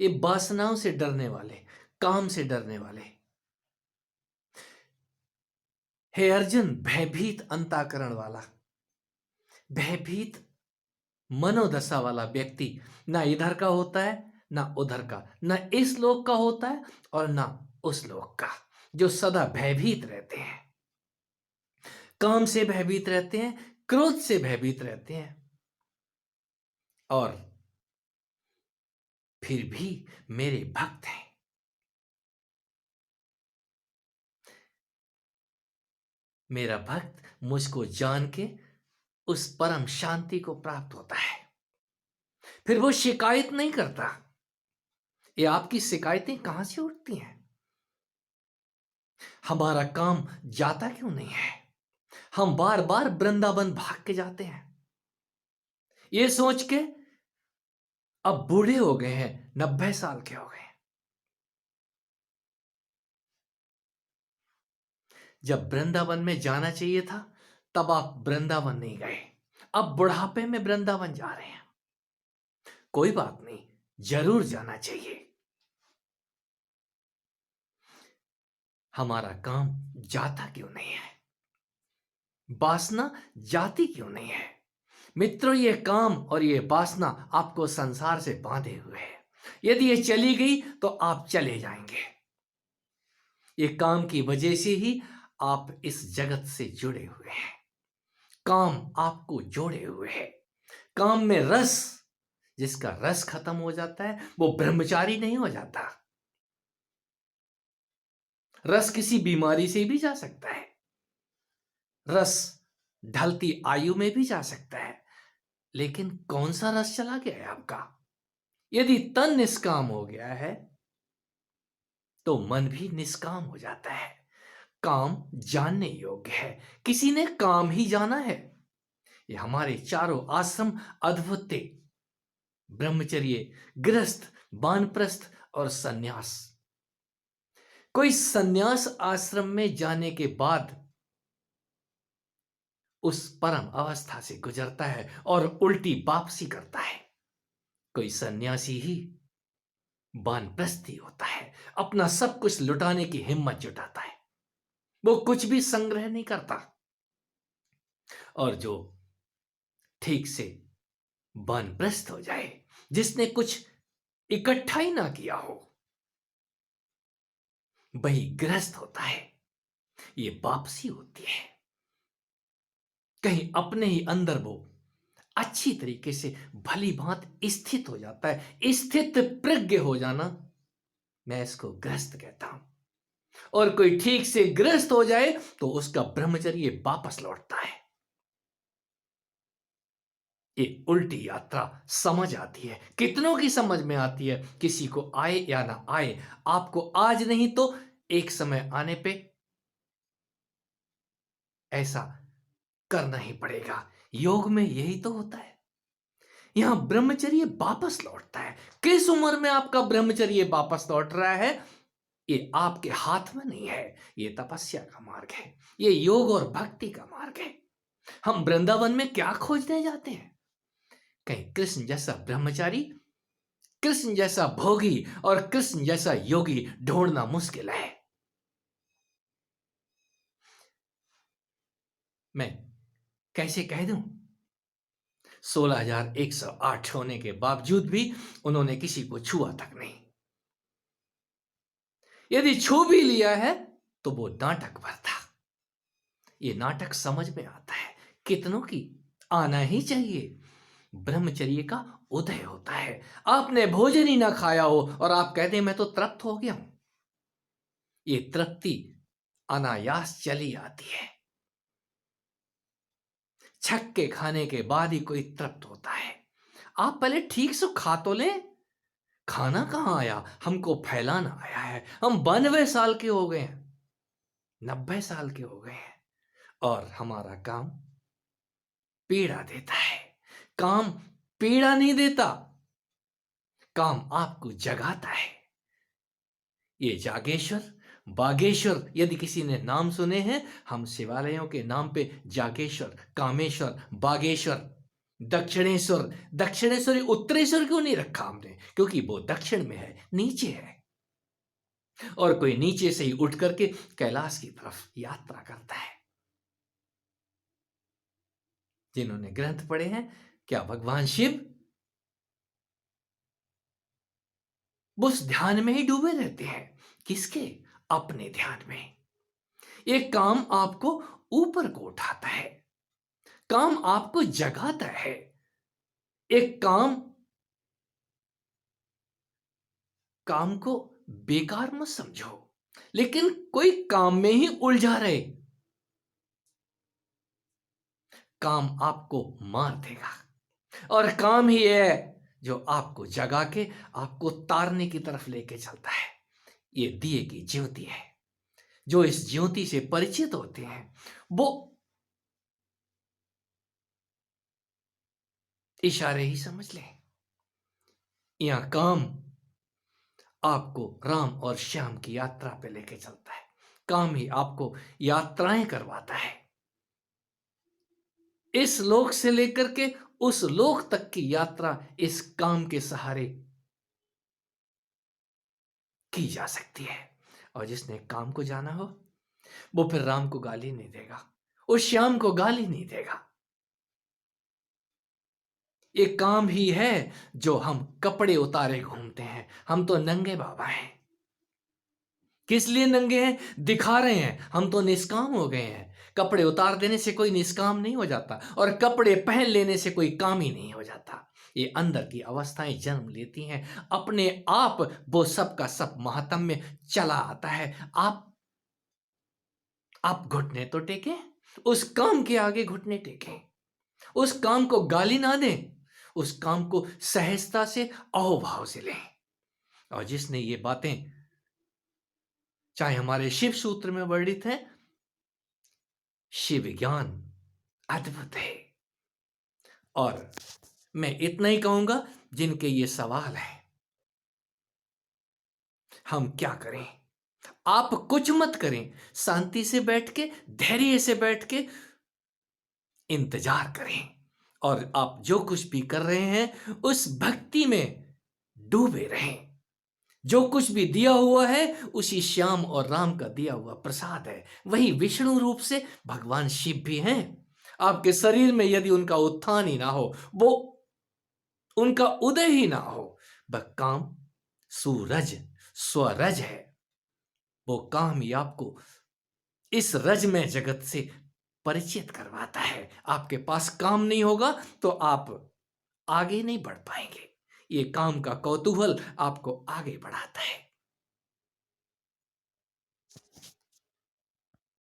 ये वासनाओं से डरने वाले, काम से डरने वाले। हे अर्जुन, भयभीत अंताकरण वाला, भयभीत मनोदशा वाला व्यक्ति ना इधर का होता है ना उधर का, ना इस लोक का होता है और ना उस लोक का, जो सदा भयभीत रहते हैं, काम से भयभीत रहते हैं, क्रोध से भयभीत रहते हैं, और फिर भी मेरे भक्त हैं। मेरा भक्त मुझको जान के उस परम शांति को प्राप्त होता है। फिर वो शिकायत नहीं करता। ये आपकी शिकायतें कहां से उठती हैं? हमारा काम जाता क्यों नहीं है? हम बार बार वृंदावन भाग के जाते हैं, ये सोच के अब बूढ़े हो गए हैं, 90 साल के हो गए हैं। जब वृंदावन में जाना चाहिए था तब आप वृंदावन नहीं गए, अब बुढ़ापे में वृंदावन जा रहे हैं। कोई बात नहीं, जरूर जाना चाहिए। हमारा काम जाता क्यों नहीं है? वासना जाती क्यों नहीं है? मित्रों, ये काम और ये वासना आपको संसार से बांधे हुए है। यदि ये चली गई तो आप चले जाएंगे। ये काम की वजह से ही आप इस जगत से जुड़े हुए हैं। काम आपको जोड़े हुए है। काम में रस, जिसका रस खत्म हो जाता है वो ब्रह्मचारी नहीं हो जाता। रस किसी बीमारी से भी जा सकता है, रस ढलती आयु में भी जा सकता है, लेकिन कौन सा रस चला गया है आपका? यदि तन निष्काम हो गया है तो मन भी निष्काम हो जाता है। काम जानने योग्य है, किसी ने काम ही जाना है। ये हमारे चारों आश्रम अद्भुत थे, ब्रह्मचर्य, गृहस्थ, वानप्रस्थ और सन्यास। कोई सन्यास आश्रम में जाने के बाद उस परम अवस्था से गुजरता है और उल्टी वापसी करता है। कोई सन्यासी ही वानप्रस्थी होता है, अपना सब कुछ लुटाने की हिम्मत जुटाता है, वो कुछ भी संग्रह नहीं करता। और जो ठीक से वानप्रस्थ हो जाए, जिसने कुछ इकट्ठा ही ना किया हो, वही गृहस्थ होता है। ये वापसी होती है, कहीं अपने ही अंदर वो अच्छी तरीके से भली भांत स्थित हो जाता है। स्थित प्रज्ञ हो जाना, मैं इसको ग्रस्त कहता हूं। और कोई ठीक से ग्रस्त हो जाए तो उसका ब्रह्मचर्य वापस लौटता है। ये उल्टी यात्रा समझ आती है, कितनों की समझ में आती है, किसी को आए या ना आए। आपको आज नहीं तो एक समय आने पे ऐसा करना ही पड़ेगा। योग में यही तो होता है। यहां ब्रह्मचर्य वापस लौटता है। किस उम्र में आपका ब्रह्मचर्य वापस लौट रहा है, ये आपके हाथ में नहीं है। ये तपस्या का मार्ग है, ये योग और भक्ति का मार्ग है। हम वृंदावन में क्या खोजने जाते हैं? कहीं कृष्ण जैसा ब्रह्मचारी, कृष्ण जैसा भोगी और कृष्ण जैसा योगी ढूंढना मुश्किल है। मैं कैसे कह दूं, 16,108 होने के बावजूद भी उन्होंने किसी को छुआ तक नहीं। यदि छू भी लिया है तो वो नाटक भर था। ये नाटक समझ में आता है, कितनों की आना ही चाहिए। ब्रह्मचर्य का उदय होता है। आपने भोजन ही ना खाया हो और आप कहते हैं मैं तो तृप्त हो गया हूं। ये तृप्ति अनायास चली आती है। छक के खाने के बाद ही कोई तृप्त होता है। आप पहले ठीक से खा तो लें। खाना कहां आया, हमको फैलाना आया है। हम 92 साल के हो गए हैं, 90 साल के हो गए हैं, और हमारा काम पीड़ा देता है। काम पीड़ा नहीं देता, काम आपको जगाता है। ये जागेश्वर, बागेश्वर, यदि किसी ने नाम सुने हैं, हम शिवालयों के नाम पे जागेश्वर, कामेश्वर, बागेश्वर दक्षिणेश्वर, दक्षिणेश्वर उत्तरेश्वर क्यों नहीं रखा हमने? क्योंकि वो दक्षिण में है, नीचे है। और कोई नीचे से ही उठ करके कैलाश की तरफ यात्रा करता है। जिन्होंने ग्रंथ पढ़े हैं, क्या भगवान शिव उस ध्यान में ही डूबे रहते हैं? किसके? अपने ध्यान में। एक काम आपको ऊपर को उठाता है, काम आपको जगाता है। एक काम, काम को बेकार मत समझो, लेकिन कोई काम में ही उलझा रहे, काम आपको मार देगा। और काम ही है जो आपको जगा के आपको तारने की तरफ लेके चलता है। ये दिए की ज्योति है। जो इस ज्योति से परिचित होते हैं वो इशारे ही समझ लें। यहां काम आपको राम और श्याम की यात्रा पे लेके चलता है। काम ही आपको यात्राएं करवाता है, इस लोक से लेकर के उस लोक तक की यात्रा इस काम के सहारे की जा सकती है। और जिसने काम को जाना हो वो फिर राम को गाली नहीं देगा, उस श्याम को गाली नहीं देगा। ये काम ही है जो हम कपड़े उतारे घूमते हैं। हम तो नंगे बाबा हैं। किस लिए नंगे हैं? दिखा रहे हैं हम तो निष्काम हो गए हैं। कपड़े उतार देने से कोई निष्काम नहीं हो जाता, और कपड़े पहन लेने से कोई काम ही नहीं हो जाता। ये अंदर की अवस्थाएं जन्म लेती हैं अपने आप। वो सब का सब महात्म्य चला आता है। आप घुटने तो टेकें, उस काम के आगे घुटने टेकें। उस काम को गाली ना दें, उस काम को सहजता से अहोभाव से लें। और जिसने ये बातें चाहे हमारे शिव सूत्र में वर्णित है, शिव ज्ञान अद्भुत है। और मैं इतना ही कहूंगा, जिनके ये सवाल है, हम क्या करें? आप कुछ मत करें, शांति से बैठ के, धैर्य से बैठ के इंतजार करें। और आप जो कुछ भी कर रहे हैं उस भक्ति में डूबे रहें। जो कुछ भी दिया हुआ है उसी श्याम और राम का दिया हुआ प्रसाद है। वही विष्णु रूप से भगवान शिव भी हैं। आपके शरीर में यदि उनका उत्थान ही ना हो, वो उनका उदय ही ना हो, वह काम सूरज स्वरज है। वो काम ही आपको इस रजमय जगत से परिचित करवाता है। आपके पास काम नहीं होगा तो आप आगे नहीं बढ़ पाएंगे। ये काम का कौतूहल आपको आगे बढ़ाता है।